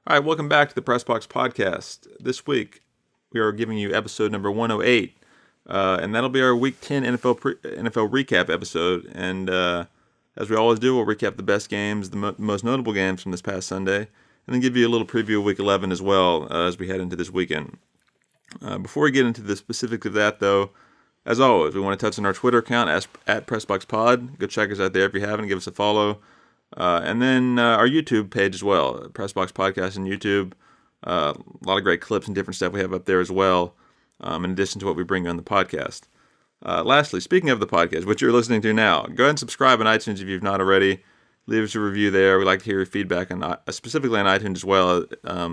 All right, welcome back to the Press Box Podcast. This week, we are giving you episode number 108, and that'll be our Week 10 NFL recap episode. And as we always do, we'll recap the best games, the most notable games from this past Sunday, and then give you a little preview of Week 11 as well as we head into this weekend. Before we get into the specifics of that, though, as always, we want to touch on our Twitter account at PressBoxPod. Go check us out there if you haven't. Give us a follow. And then our YouTube page as well, Pressbox Podcast on YouTube. A lot of great clips and different stuff we have up there as well, in addition to what we bring on the podcast. Lastly, speaking of the podcast, which you're listening to now, go ahead and subscribe on iTunes if you've not already. Leave us a review there. We like to hear your feedback, specifically on iTunes as well,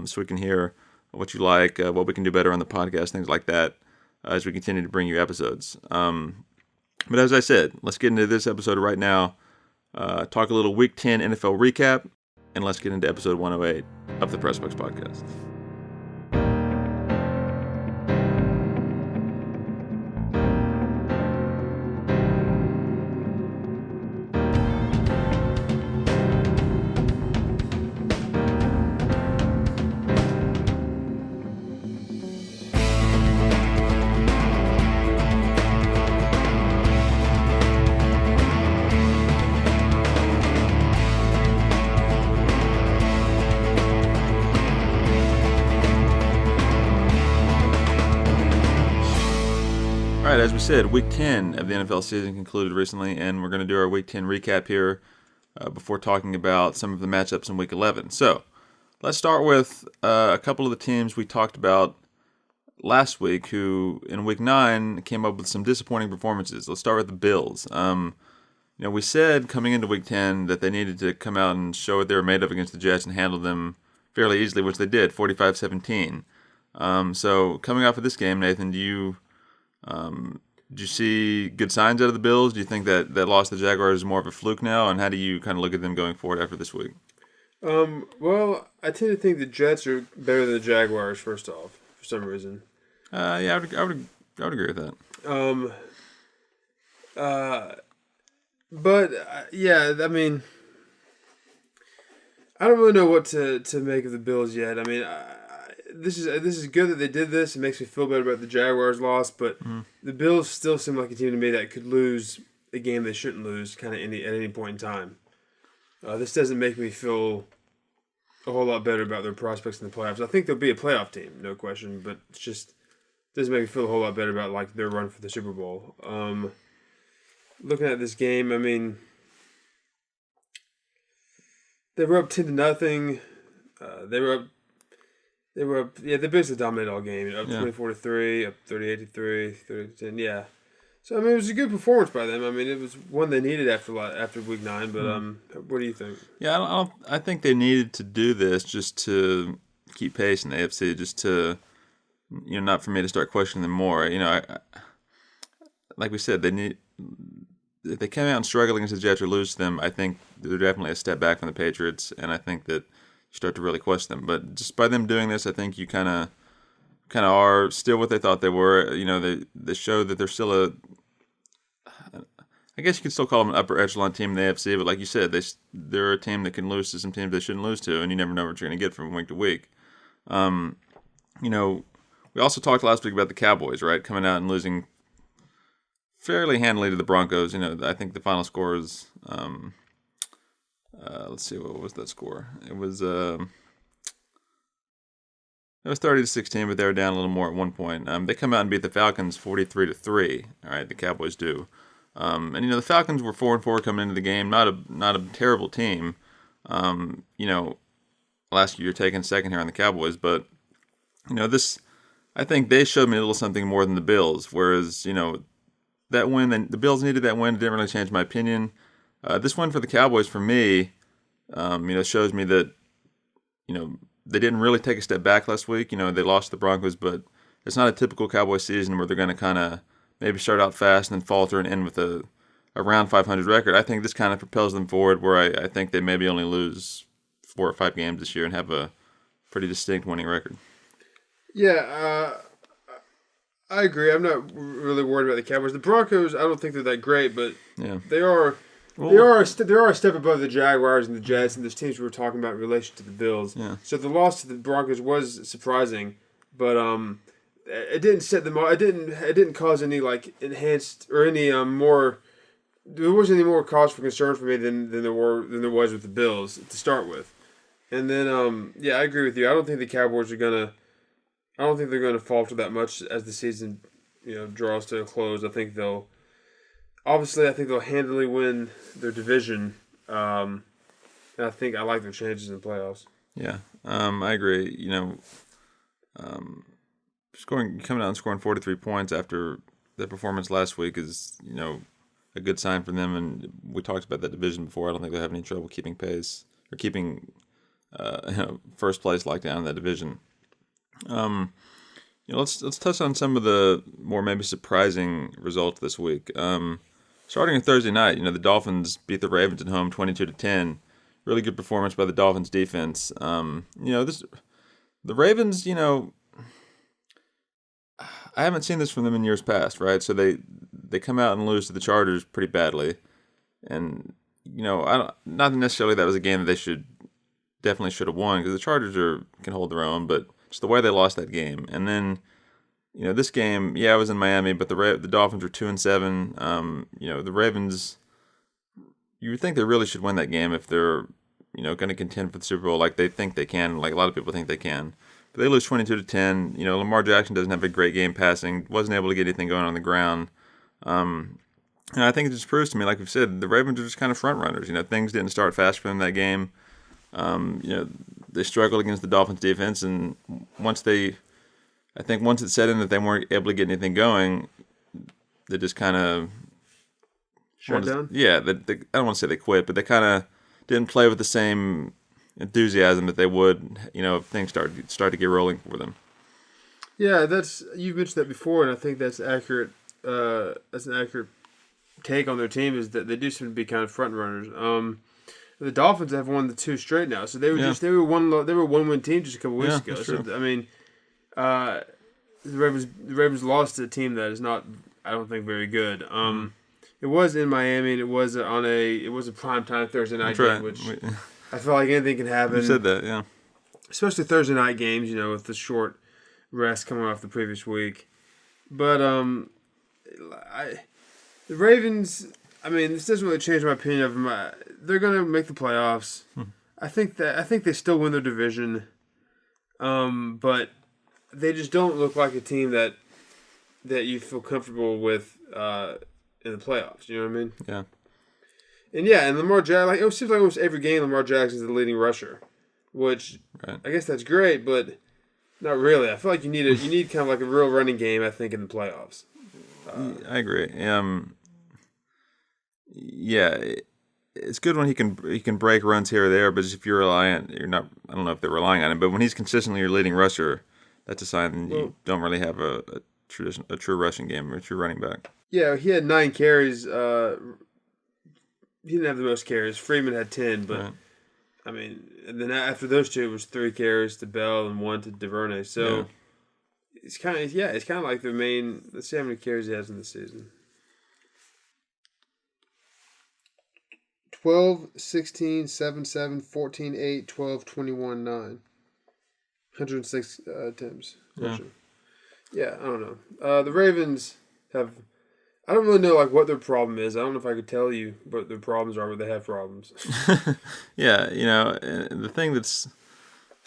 so we can hear what you like, what we can do better on the podcast, things like that, as we continue to bring you episodes. But as I said, let's get into this episode right now. Talk a little Week 10 NFL recap, and let's get into episode 108 of the Pressbox Podcast. As we said, Week 10 of the NFL season concluded recently, and we're going to do our Week 10 recap here before talking about some of the matchups in Week 11. So, let's start with a couple of the teams we talked about last week who, in Week 9, came up with some disappointing performances. Let's start with the Bills. We said coming into Week 10 that they needed to come out and show what they were made of against the Jets and handle them fairly easily, which they did, 45-17. So, coming off of this game, Nathan, did you see good signs out of the Bills? Do you think that loss to the Jaguars is more of a fluke now? And how do you kind of look at them going forward after this week? Well, I tend to think the Jets are better than the Jaguars, first off, for some reason. Yeah, I would agree with that. Yeah, I mean, I don't really know what to make of the Bills yet. I mean, this is good that they did this. It makes me feel better about the Jaguars' loss, but the Bills still seem like a team to me that could lose a game they shouldn't lose, kind of at any point in time. This doesn't make me feel a whole lot better about their prospects in the playoffs. I think they'll be a playoff team, no question, but it just doesn't make me feel a whole lot better about like their run for the Super Bowl. Looking at this game, I mean, they were up 10-0. They basically dominated all game. Up 24-3, up 38-3, 30-10. Yeah. So I mean, it was a good performance by them. I mean, it was one they needed after Week 9. But what do you think? Yeah, I think they needed to do this just to keep pace in the AFC, just to not for me to start questioning them more. Like we said, if they come out and struggle against the Jets or lose to them, I think they're definitely a step back from the Patriots, and I think that you start to really question them. But just by them doing this, I think you kind of are still what they thought they were. They show that they're still I guess you could still call them an upper echelon team in the AFC, but like you said, they're a team that can lose to some teams they shouldn't lose to, and you never know what you're going to get from week to week. We also talked last week about the Cowboys, right? Coming out and losing fairly handily to the Broncos. I think the final score is let's see, what was that score? It was 30-16, but they were down a little more at one point. They come out and beat the Falcons 43-3. All right, the Cowboys do. And the Falcons were 4-4 coming into the game. Not a terrible team. I'll ask you your take in a second here on the Cowboys, but I think they showed me a little something more than the Bills. Whereas that win, the Bills needed that win. It didn't really change my opinion. This win for the Cowboys, for me, shows me that, they didn't really take a step back last week. They lost to the Broncos, but it's not a typical Cowboys season where they're going to kind of maybe start out fast and then falter and end with a around 500 record. I think this kind of propels them forward where I think they maybe only lose 4 or 5 games this year and have a pretty distinct winning record. Yeah, I agree. I'm not really worried about the Cowboys. The Broncos, I don't think they're that great, but they are They are a step above the Jaguars and the Jets and those teams we were talking about in relation to the Bills. Yeah. So the loss to the Broncos was surprising, but it didn't set them off. It didn't cause any like enhanced or any more. There wasn't any more cause for concern for me than there was with the Bills to start with. And then I agree with you. I don't think the Cowboys are gonna. I don't think they're gonna falter that much as the season draws to a close. I think they'll handily win their division. And I think I like their chances in the playoffs. Yeah, I agree. Coming out and scoring 43 points after their performance last week is a good sign for them. And we talked about that division before. I don't think they have any trouble keeping pace or keeping first place locked down in that division. Let's touch on some of the more maybe surprising results this week. Starting on Thursday night, the Dolphins beat the Ravens at home 22-10. Really good performance by the Dolphins defense. The Ravens, I haven't seen this from them in years past, right? So they come out and lose to the Chargers pretty badly. And, not necessarily that was a game that they definitely should have won because the Chargers can hold their own, but just the way they lost that game. And then, this game, it was in Miami, but the Dolphins were 2-7. The Ravens, you would think they really should win that game if they're, going to contend for the Super Bowl like they think they can, like a lot of people think they can. But they lose 22-10. Lamar Jackson doesn't have a great game passing, wasn't able to get anything going on the ground. And I think it just proves to me, like we've said, the Ravens are just kind of front runners. Things didn't start fast for them that game. They struggled against the Dolphins defense, and once it set in that they weren't able to get anything going, they just kind of shut down. Yeah, I don't want to say they quit, but they kind of didn't play with the same enthusiasm that they would, if things start to get rolling for them. Yeah, you've mentioned that before, and I think that's accurate. That's an accurate take on their team is that they do seem to be kind of front runners. The Dolphins have won the 2 straight now, so they were one win team just a couple weeks ago. So true. I mean, the Ravens lost to a team that is not, I don't think, very good. It was in Miami, and it was a primetime Thursday night game, which I feel like anything can happen. You said that, yeah. Especially Thursday night games, with the short rest coming off the previous week. But the Ravens, I mean, this doesn't really change my opinion of them. They're going to make the playoffs. I think they still win their division. But they just don't look like a team that you feel comfortable with in the playoffs. You know what I mean? Yeah. And Lamar Jackson, it seems like almost every game Lamar Jackson's the leading rusher, which I guess that's great, but not really. I feel like you need kind of like a real running game, I think, in the playoffs. I agree. It's good when he can break runs here or there, but if you're reliant, I don't know if they're relying on him, but when he's consistently your leading rusher, that's a sign that you don't really have a true rushing game or a true running back. Yeah, he had 9 carries. He didn't have the most carries. Freeman had 10, but right. I mean, and then after those 2, it was 3 carries to Bell and 1 to DuVernay. So it's kind of like the main. Let's see how many carries he has in the season. 12, 16, 7, 7, 14, 8, 12, 21, 9. 106 attempts. Yeah, I don't know. The Ravens have... I don't really know what their problem is. I don't know if I could tell you what their problems are, but they have problems. Yeah, the thing that's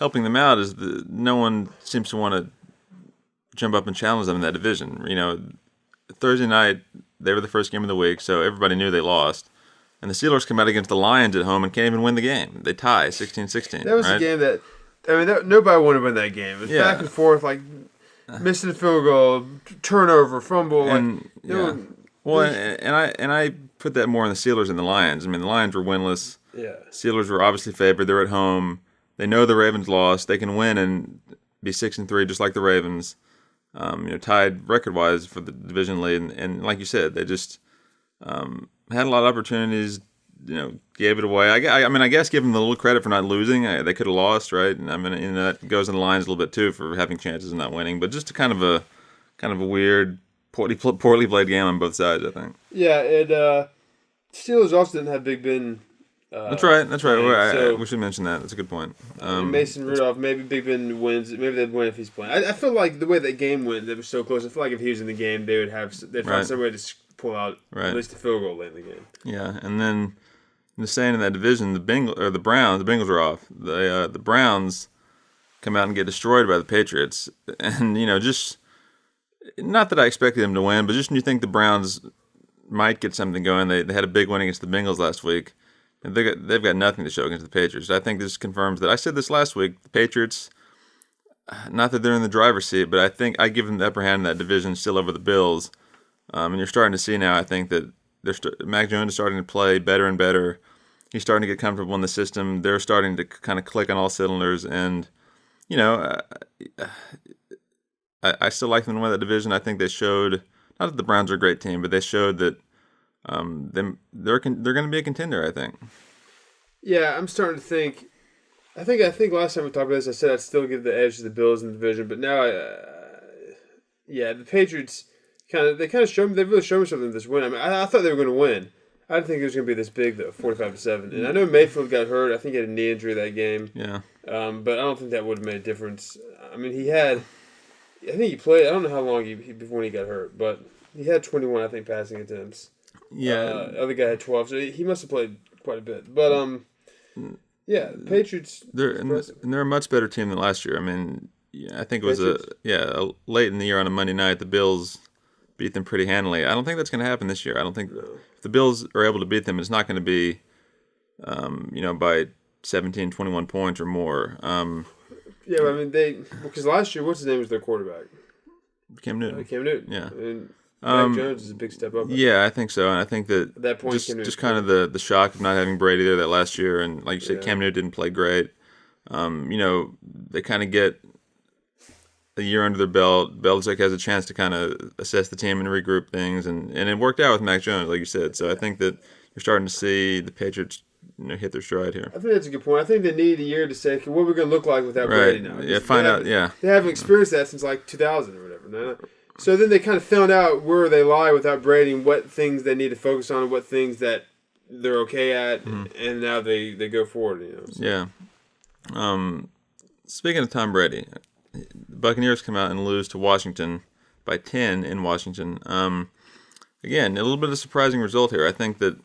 helping them out is that no one seems to want to jump up and challenge them in that division. Thursday night, they were the first game of the week, so everybody knew they lost. And the Steelers come out against the Lions at home and can't even win the game. They tie 16-16. That was a game that, nobody wanted to win that game. It was back and forth, missing a field goal, turnover, fumble. And I put that more on the Steelers than the Lions. I mean, the Lions were winless. Yeah. Steelers were obviously favored. They're at home. They know the Ravens lost. They can win and be 6-3 just like the Ravens. Tied record-wise for the division lead. And like you said, they just had a lot of opportunities, gave it away. I guess give them a little credit for not losing. They could have lost, right? And that goes in the lines a little bit too for having chances and not winning. But just a kind of a weird, poorly played game on both sides, I think. Yeah, Steelers also didn't have Big Ben. That's right. So, We should mention that. That's a good point. Mason Rudolph, maybe Big Ben wins. Maybe they'd win if he's playing. I feel like the way that game went, they were so close. I feel like if he was in the game, they'd find some way to pull out at least a field goal late in the game. Yeah, and then just saying in that division, the Bengals are off. The Browns come out and get destroyed by the Patriots, and just not that I expected them to win, but just when you think the Browns might get something going, they had a big win against the Bengals last week. And they've got nothing to show against the Patriots. I think this confirms that. I said this last week. The Patriots, not that they're in the driver's seat, but I think I give them the upper hand in that division still over the Bills. And you're starting to see now, I think, that Mac Jones is starting to play better and better. He's starting to get comfortable in the system. They're starting to kind of click on all cylinders. And, I still like them to win that division. I think they showed, not that the Browns are a great team, but they showed that they're going to be a contender, I think. Yeah, I'm starting to think. I think last time we talked about this, I said I'd still give the edge to the Bills in the division, but now, the Patriots they really showed me something this win. I mean, I thought they were going to win. I didn't think it was going to be this big though, 45-7. And I know Mayfield got hurt. I think he had a knee injury that game. Yeah. But I don't think that would have made a difference. I mean, I think he played. I don't know how long before he got hurt, but he had 21, I think, passing attempts. Yeah. The other guy had 12, so he must have played quite a bit. But the Patriots. They're a much better team than last year. I mean, I think it was late in the year on a Monday night, the Bills beat them pretty handily. I don't think that's going to happen this year. I don't think if the Bills are able to beat them, it's not going to be, by 17, 21 points or more. But I mean, because last year, what's his name was their quarterback? Cam Newton. Yeah. I mean, Mac Jones is a big step up. Yeah, I think so, and I think that at that point, just kind of the shock of not having Brady there that last year, and like you said, Cam Newton didn't play great. They kind of get a year under their belt. Belichick has a chance to kind of assess the team and regroup things, and it worked out with Mac Jones, like you said. So I think that you're starting to see the Patriots hit their stride here. I think that's a good point. I think they need a year to say, okay, what are we going to look like without Brady now? Yeah, find out. Yeah, they haven't experienced that since like 2000 or whatever. No? So then they kind of found out where they lie without Brady and what things they need to focus on and what things that they're okay at, and now they go forward. So. Yeah. Speaking of Tom Brady, the Buccaneers come out and lose to Washington by 10 in Washington. Again, a little bit of a surprising result here. I think that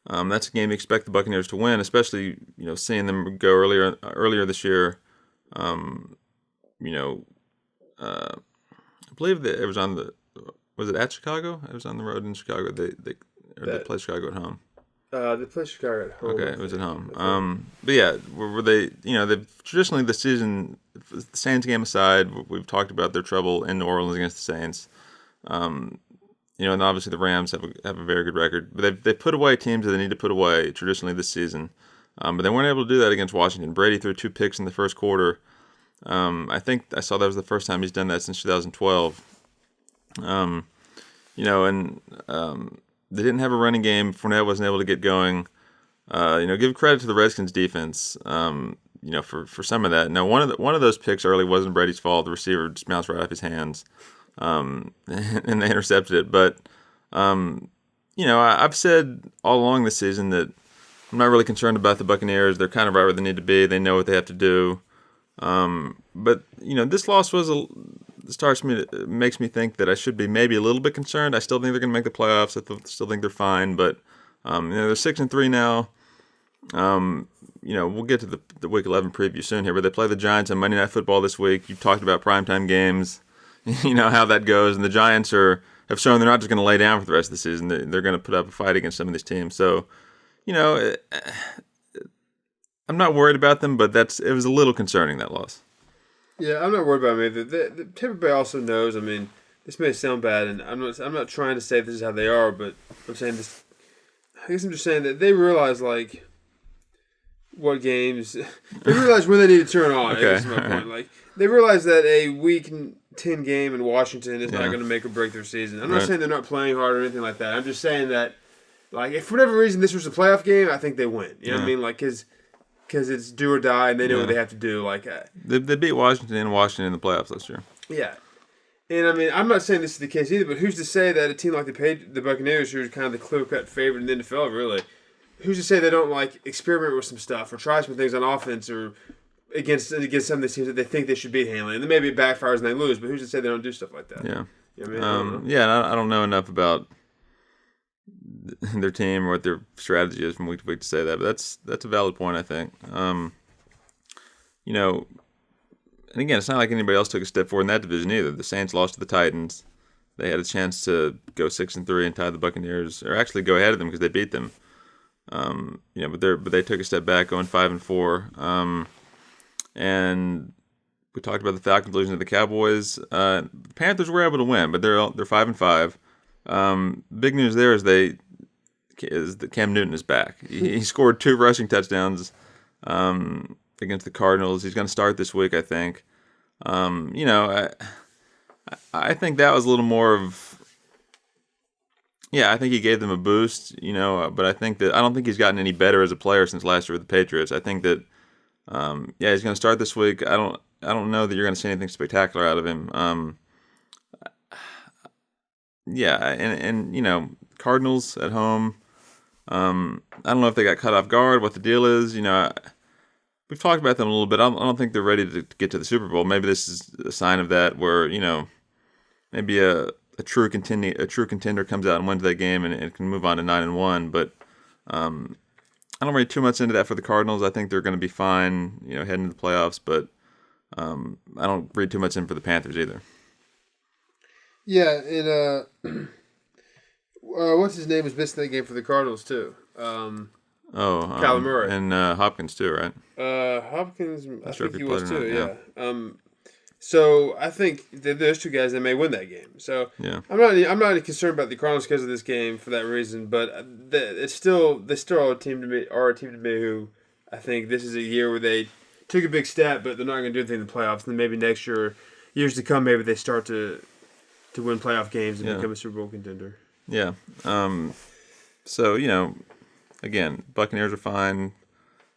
that's a game you expect the Buccaneers to win, especially seeing them go earlier this year. I believe that it was was it at Chicago? It was on the road in Chicago. They play Chicago at home. They play Chicago at home. Okay, it was at home. But yeah, were they? They've traditionally the season, the Saints game aside, we've talked about their trouble in New Orleans against the Saints. And obviously the Rams have a very good record, but they put away teams that they need to put away traditionally this season. But they weren't able to do that against Washington. Brady threw 2 picks in the first quarter. I think I saw that was the first time he's done that since 2012. They didn't have a running game. Fournette wasn't able to get going. Give credit to the Redskins defense. For some of that. Now, one of those picks early wasn't Brady's fault. The receiver just bounced right off his hands, and they intercepted it. But I've said all along this season that I'm not really concerned about the Buccaneers. They're kind of right where they need to be. They know what they have to do. But this loss makes me think that I should be maybe a little bit concerned. I still think they're going to make the playoffs. I still think they're fine, but they're 6-3 now. We'll get to the Week 11 preview soon here, but they play the Giants on Monday Night Football this week. You've talked about primetime games, how that goes, and the Giants have shown they're not just going to lay down for the rest of the season. They're going to put up a fight against some of these teams. So, I'm not worried about them, but it was a little concerning, that loss. Yeah, I'm not worried about them either. The Tampa Bay also knows. I mean, this may sound bad, and I'm not trying to say this is how they are, but I'm saying this. I guess I'm just saying that they realize what games they realize when they need to turn on. Okay. I guess is my point. They realize that a Week 10 game in Washington is not going to make or break their season. I'm not saying they're not playing hard or anything like that. I'm just saying that, if for whatever reason this was a playoff game, I think they win. You know what I mean? Because it's do or die, and they know what they have to do. They beat Washington in the playoffs last year. Yeah, And I mean, I'm not saying this is the case either, but who's to say that a team like the Buccaneers, who are kind of the clear-cut favorite in the NFL, really, who's to say they don't like experiment with some stuff or try some things on offense or against some of these teams that they think they should beat handling, and then maybe it backfires and they lose. But who's to say they don't do stuff like that? Yeah. You know what I mean? Yeah, I don't know enough about their team or what their strategy is from week to week to say that, but that's a valid point, I think. You know, and again, it's not like anybody else took a step forward in that division either. The Saints lost to the Titans. They had a chance to go 6-3 and tie the Buccaneers, or actually go ahead of them because they beat them. You know, but they took a step back, going 5-4. And we talked about the Falcons losing to the Cowboys. The Panthers were able to win, but they're 5-5. Big news there is that Cam Newton is back. He scored 2 rushing touchdowns against the Cardinals. He's going to start this week, I think. You know, I think that was a little more of, yeah, I think he gave them a boost, you know, but I don't think he's gotten any better as a player since last year with the Patriots. I think that, yeah, he's going to start this week. I don't know that you're going to see anything spectacular out of him. Yeah, and you know, Cardinals at home. I don't know if they got caught off guard, what the deal is. You know, we've talked about them a little bit. I don't think they're ready to get to the Super Bowl. Maybe this is a sign of that, where, you know, maybe a true contender comes out and wins that game and can move on to 9-1. But I don't read too much into that for the Cardinals. I think they're going to be fine, you know, heading into the playoffs. But I don't read too much in for the Panthers either. Yeah, and what's his name was missing that game for the Cardinals too. Kyler Murray and Hopkins too, right? Hopkins, I think he was too. Yeah. So I think that those two guys, they may win that game. So yeah, I'm not concerned about the Cardinals because of this game for that reason. But they still are a team to me. Who I think this is a year where they took a big step, but they're not going to do anything in the playoffs. And then maybe next year, years to come, maybe they start to win playoff games and become a Super Bowl contender. Yeah. So, you know, again, Buccaneers are fine.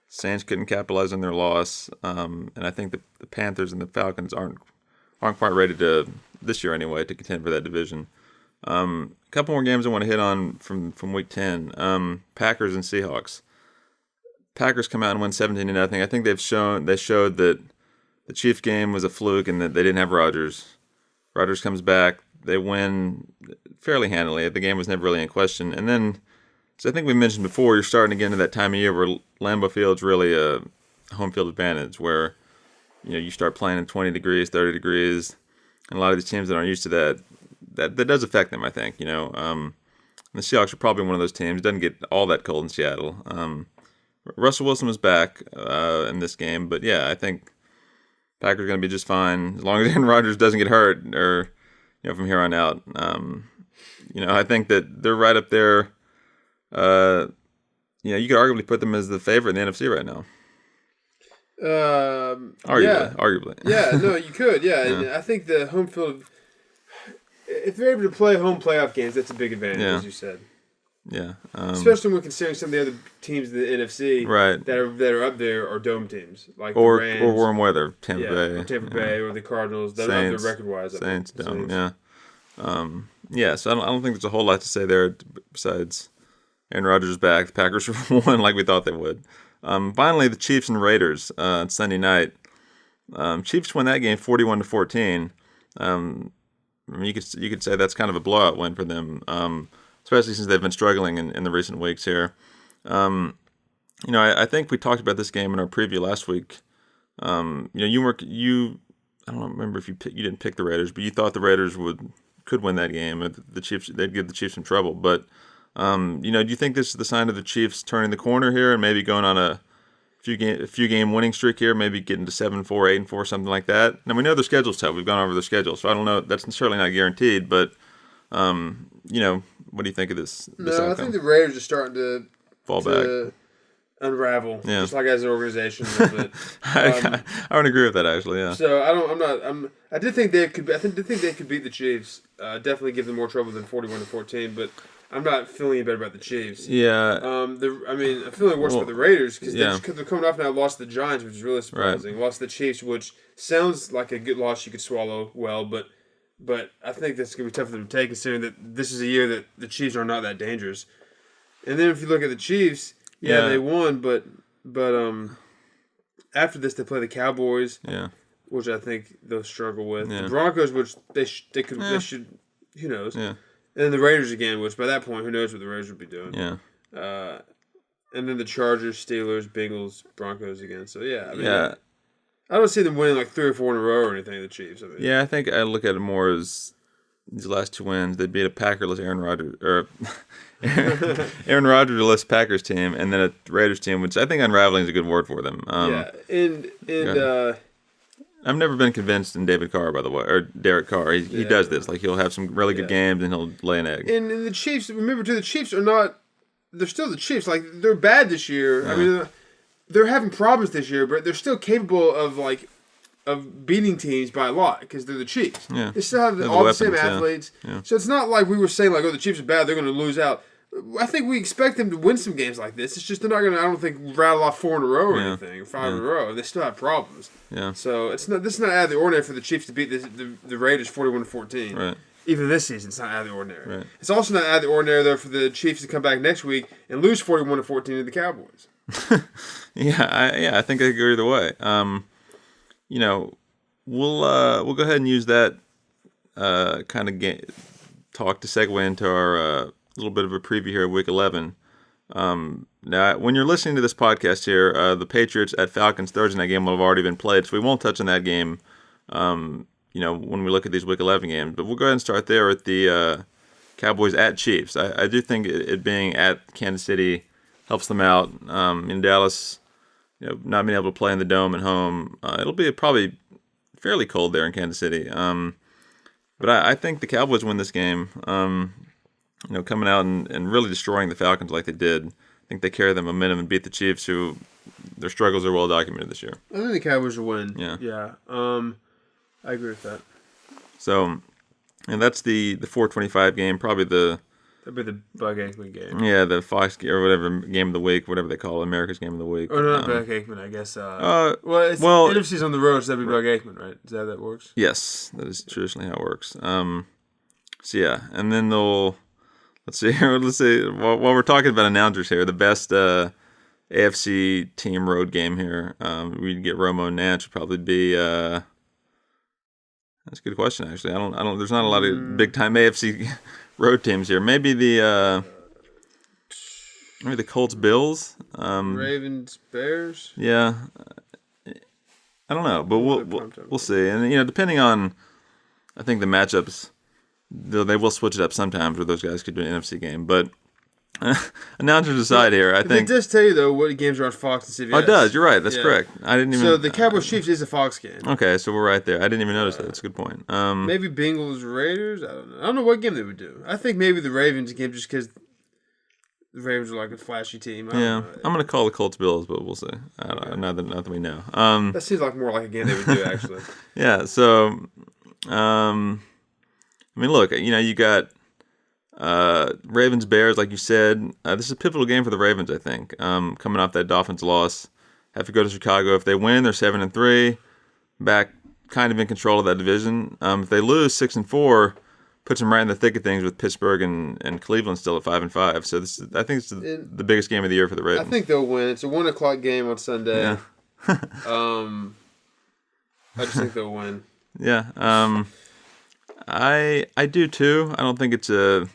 Saints couldn't capitalize on their loss. And I think the Panthers and the Falcons aren't quite ready to, this year anyway, to contend for that division. A couple more games I want to hit on from week 10. Packers and Seahawks. Packers come out and win 17-0. I think they showed that the Chiefs game was a fluke and that they didn't have Rodgers. Rodgers comes back. They win fairly handily. The game was never really in question. And then, so I think we mentioned before, you're starting to get into that time of year where Lambeau Field's really a home field advantage, where, you know, you start playing in 20 degrees, 30 degrees, and a lot of these teams that aren't used to that does affect them, I think. You know, the Seahawks are probably one of those teams. It doesn't get all that cold in Seattle. Russell Wilson was back in this game, but yeah, I think Packers are going to be just fine as long as Aaron Rodgers doesn't get hurt, or, you know, from here on out. You know, I think that they're right up there. You know, you could arguably put them as the favorite in the NFC right now. Arguably. Yeah, no, you could. Yeah, yeah. And I think the home field, if they're able to play home playoff games, that's a big advantage, as you said. Yeah, especially when considering some of the other teams in the NFC, right, that are up there are dome teams, like or the Rams, or warm weather, Tampa Bay, or the Cardinals. They're up there record wise. Saints dome, yeah. Yeah, so I don't think there's a whole lot to say there besides Aaron Rodgers is back. The Packers won like we thought they would. Finally, the Chiefs and Raiders on Sunday night. Chiefs won that game 41-14. I mean, you could say that's kind of a blowout win for them, especially since they've been struggling in the recent weeks here. You know, I think we talked about this game in our preview last week. You know, I don't remember if you didn't pick the Raiders, but you thought the Raiders could win that game. The Chiefs, they'd give the Chiefs some trouble. But you know, do you think this is the sign of the Chiefs turning the corner here and maybe going on a few game winning streak here, maybe getting to 7-4, 8-4, something like that? Now we know their schedule's tough. We've gone over their schedule, so I don't know. That's certainly not guaranteed. But you know, what do you think of this? I think the Raiders are starting to fall back, unravel, just like as an organization a little bit. I would agree with that, actually. Yeah. So I did think they could. I did think they could beat the Chiefs. Definitely give them more trouble than 41-14, but I'm not feeling any better about the Chiefs. Yeah. I'm feeling worse about the Raiders because they're coming off now. Lost to the Giants, which is really surprising. Right. Lost to the Chiefs, which sounds like a good loss you could swallow well, but But I think that's going to be tough for them to take, considering that this is a year that the Chiefs are not that dangerous. And then if you look at the Chiefs, they won, but after this they play the Cowboys, which I think they'll struggle with. The Broncos, which they should, who knows? Yeah. And then the Raiders again, which by that point, who knows what the Raiders will be doing? Yeah. And then the Chargers, Steelers, Bengals, Broncos again. So I don't see them winning like 3 or 4 in a row or anything. The Chiefs. I think I look at it more as these last 2 wins. They beat a Packerless Aaron Rodgers or Aaron Rodgers-less Packers team, and then a Raiders team, which I think unraveling is a good word for them. I've never been convinced in David Carr, by the way, or Derek Carr. He does this. Like, he'll have some really good games, and he'll lay an egg. And the Chiefs, remember, too, the Chiefs are not... They're still the Chiefs. Like, they're bad this year. Yeah. I mean, they're having problems this year, but they're still capable of beating teams by a lot because they're the Chiefs. Yeah. They still have all the same athletes. Yeah. So it's not like we were saying, like, the Chiefs are bad, they're going to lose out. I think we expect them to win some games like this. It's just they're not going to, I don't think, rattle off 4 in a row or anything, or 5 in a row. They still have problems. Yeah. So this is not out of the ordinary for the Chiefs to beat the Raiders 41-14. Right. Even this season, it's not out of the ordinary. Right. It's also not out of the ordinary, though, for the Chiefs to come back next week and lose 41-14 to the Cowboys. I think I agree either way. We'll go ahead and use that kind of talk to segue into our little bit of a preview here of Week 11. Now, when you're listening to this podcast here, the Patriots at Falcons Thursday night game will have already been played, so we won't touch on that game. When we look at these Week 11 games, but we'll go ahead and start there at the Cowboys at Chiefs. I do think it being at Kansas City helps them out. In Dallas, not being able to play in the Dome at home, it'll be probably fairly cold there in Kansas City. But I think the Cowboys win this game. Coming out and really destroying the Falcons like they did. I think they carry the momentum and beat the Chiefs, who their struggles are well documented this year. I think the Cowboys will win. Yeah. I agree with that. So, and that's the 4:25 game, probably that'd be the Buck Aikman game. Yeah, the Fox or whatever game of the week, whatever they call it, America's game of the week. Or not Buck Aikman, I guess. NFC's on the road, so that'd be Buck Aikman, right? Is that how that works? Yes, that is traditionally how it works. And then let's see while we're talking about announcers here, the best AFC team road game here. We'd get Romo and Nance would probably be. That's a good question, actually. I don't. There's not a lot of big time AFC road teams here. Maybe the Colts Bills. Ravens Bears. Yeah, I don't know, but we'll see. And depending on, I think the matchups, they will switch it up sometimes where those guys could do an NFC game, but. Announcers aside here, I think it does tell you though what games are on Fox and CBS. Oh, it does. You're right. That's correct. I didn't even. So the Cowboys Chiefs is a Fox game. Okay, so we're right there. I didn't even notice that. That's a good point. Maybe Bengals Raiders. I don't know what game they would do. I think maybe the Ravens game just because the Ravens are like a flashy team. I'm gonna call the Colts Bills, but we'll see. I don't know. Not that we know. That seems like more like a game they would do actually. Yeah. So, look. You got. Ravens Bears, like you said, this is a pivotal game for the Ravens. I think coming off that Dolphins loss, have to go to Chicago. If they win, they're 7-3, back kind of in control of that division. If they lose, 6-4, puts them right in the thick of things with Pittsburgh and Cleveland still at 5-5. So I think it's the biggest game of the year for the Ravens. I think they'll win. It's a 1:00 game on Sunday. Yeah. I just think they'll win. Yeah. I do too. I don't think it's a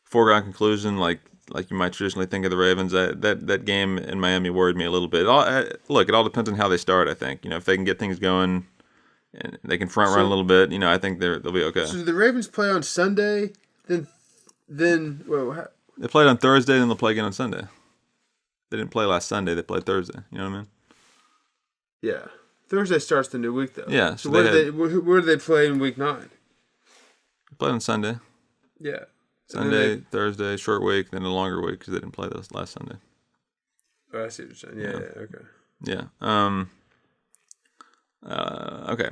foregone conclusion like you might traditionally think of the Ravens. That game in Miami worried me a little bit. It all depends on how they start, I think. If they can get things going and they can front run a little bit, I think they'll be okay. So do the Ravens play on Sunday? Then they played on Thursday, then they'll play again on Sunday. They didn't play last Sunday, they played Thursday. You know what I mean? Yeah. Thursday starts the new week though. Yeah. So where do they play in week 9? They played on Sunday. Yeah. Sunday, Thursday, short week, then a longer week because they didn't play this last Sunday. Oh, I see what you're saying. Yeah, okay. Yeah. Okay.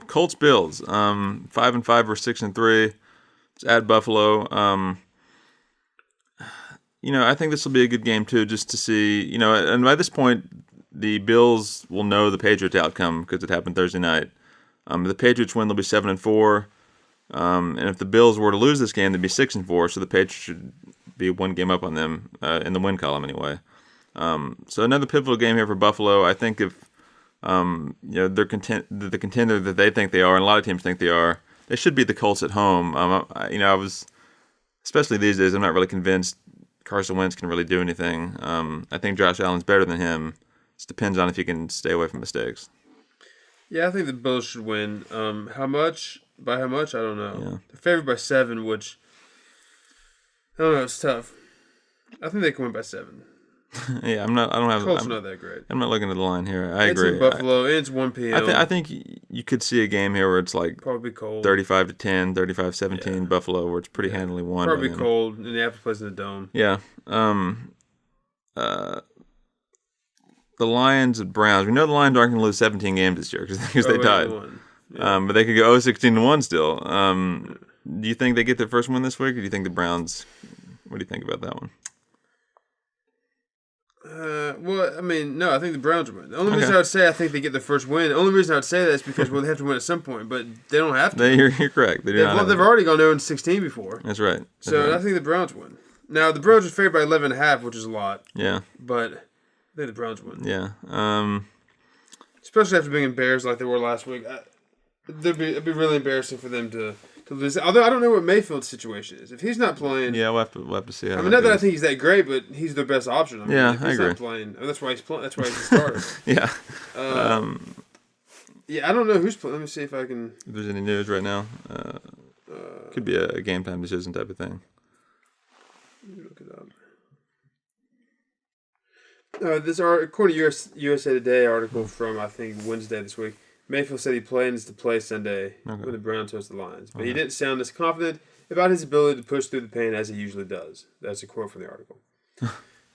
Colts Bills. 5-5 versus 6-3. It's at Buffalo. I think this will be a good game too, just to see. And by this point, the Bills will know the Patriots outcome because it happened Thursday night. The Patriots win, they'll be 7-4. And if the Bills were to lose this game, they'd be 6-4. So the Patriots should be one game up on them in the win column anyway. So another pivotal game here for Buffalo. I think if they're the contender that they think they are, and a lot of teams think they are, they should beat the Colts at home. I was, especially these days, I'm not really convinced Carson Wentz can really do anything. I think Josh Allen's better than him. It depends on if he can stay away from mistakes. Yeah, I think the Bills should win. How much? By how much? I don't know. Yeah. They're favored by 7, which I don't know. It's tough. I think they can win by 7. Yeah, I'm not. I don't have. Colts not that great. I'm not looking at the line here. I agree. It's in Buffalo. It's 1 p.m. I think you could see a game here where it's like probably cold. 35-10, 35-17 Buffalo, where it's pretty handily won. Probably cold. Indianapolis plays in the dome. Yeah. The Lions and Browns. We know the Lions aren't going to lose 17 games this year because they tied. Yeah. But they could go 16-1 still. Do you think they get their first win this week, or do you think the Browns? What do you think about that one? Well, I mean, no, I think the Browns win. The only reason I would say I think they get their first win, the only reason I would say that is because they have to win at some point, but they don't have to. You're correct. They've already gone 0-16 before. That's right. I think the Browns win. Now, the Browns are favored by 11.5, which is a lot. Yeah. But I think the Browns win. Yeah. Especially after being embarrassed like they were last week. It'd be really embarrassing for them to lose. Although I don't know what Mayfield's situation is. If he's not playing, yeah, we'll have to see how. I mean, not that I think he's that great, but he's their best option. If I he's agree. Not playing, that's why he's playing. That's why he's a starter. Yeah. Yeah, I don't know who's playing. Let me see if I can. If there's any news right now, could be a game time decision type of thing. Let me look it up. This according to USA Today article from I think Wednesday this week. Mayfield said he plans to play Sunday when the Browns host the Lions, but he didn't sound as confident about his ability to push through the pain as he usually does. That's a quote from the article.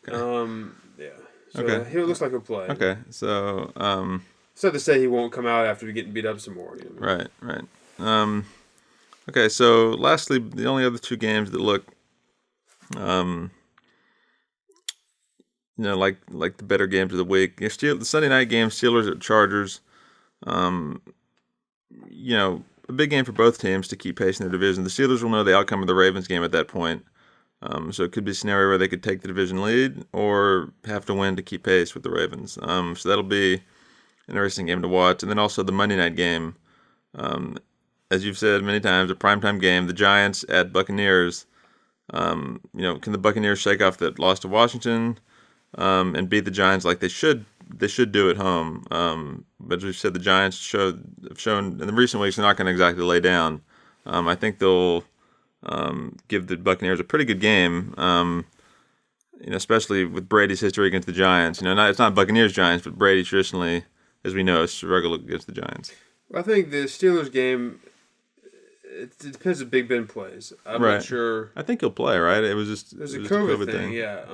Yeah. So it looks like he'll play. Okay, so it's not to say he won't come out after getting beat up some more. You know? Right. Okay, so lastly, the only other two games that look, like the better games of the week. The Sunday night game, Steelers at Chargers. A big game for both teams to keep pace in their division. The Steelers will know the outcome of the Ravens game at that point. So it could be a scenario where they could take the division lead or have to win to keep pace with the Ravens. So that'll be an interesting game to watch. And then also the Monday night game. As you've said many times, a primetime game. The Giants at Buccaneers. Can the Buccaneers shake off that loss to Washington and beat the Giants like they should? They should do at home. But as we've said, the Giants have shown in the recent weeks they're not going to exactly lay down. I think they'll give the Buccaneers a pretty good game, especially with Brady's history against the Giants. It's not Buccaneers Giants, but Brady traditionally, as we know, struggled against the Giants. I think the Steelers game, it depends if Big Ben plays. I'm not sure. I think he'll play, right? It was just there's a COVID thing. Yeah.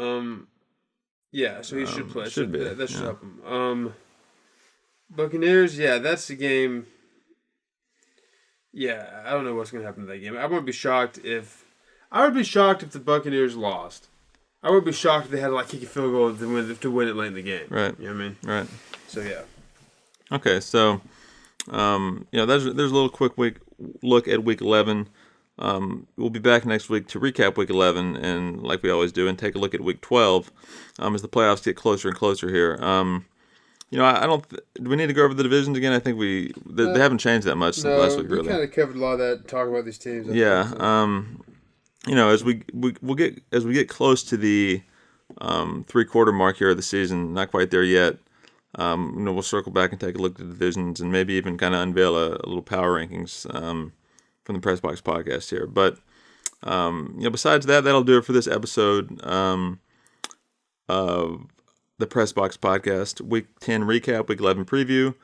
Yeah, so he should play. Should be. That should help him. Buccaneers, that's the game. Yeah, I don't know what's going to happen in that game. I wouldn't be shocked if the Buccaneers lost. I would be shocked if they had to kick a field goal to win it late in the game. Right. You know what I mean? Right. So yeah. Okay, so there's a little quick look at Week 11. We'll be back next week to recap Week 11, and like we always do, and take a look at Week 12 as the playoffs get closer and closer here. I don't. Do we need to go over the divisions again? I think they haven't changed that much since last week. Really, we kind of covered a lot of that talking about these teams. As we get close to the 3-quarter mark here of the season, not quite there yet. We'll circle back and take a look at the divisions and maybe even kind of unveil a little power rankings from the Press Box podcast here. But besides that, that'll do it for this episode of the Press Box podcast. Week 10 recap, Week 11 preview.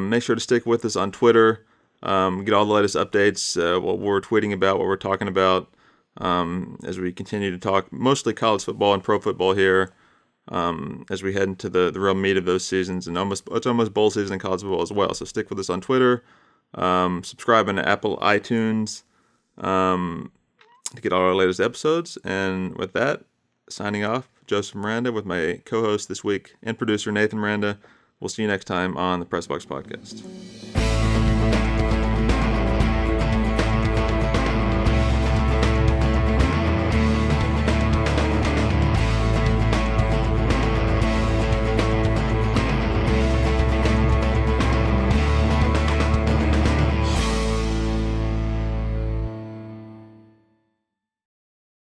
Make sure to stick with us on Twitter. Get all the latest updates, what we're tweeting about, what we're talking about, as we continue to talk mostly college football and pro football here, as we head into the real meat of those seasons, and it's almost bowl season in college football as well. So stick with us on Twitter. Subscribe on Apple iTunes to get all our latest episodes. And with that, signing off, Joseph Miranda with my co-host this week and producer Nathan Miranda. We'll see you next time on the Press Box Podcast.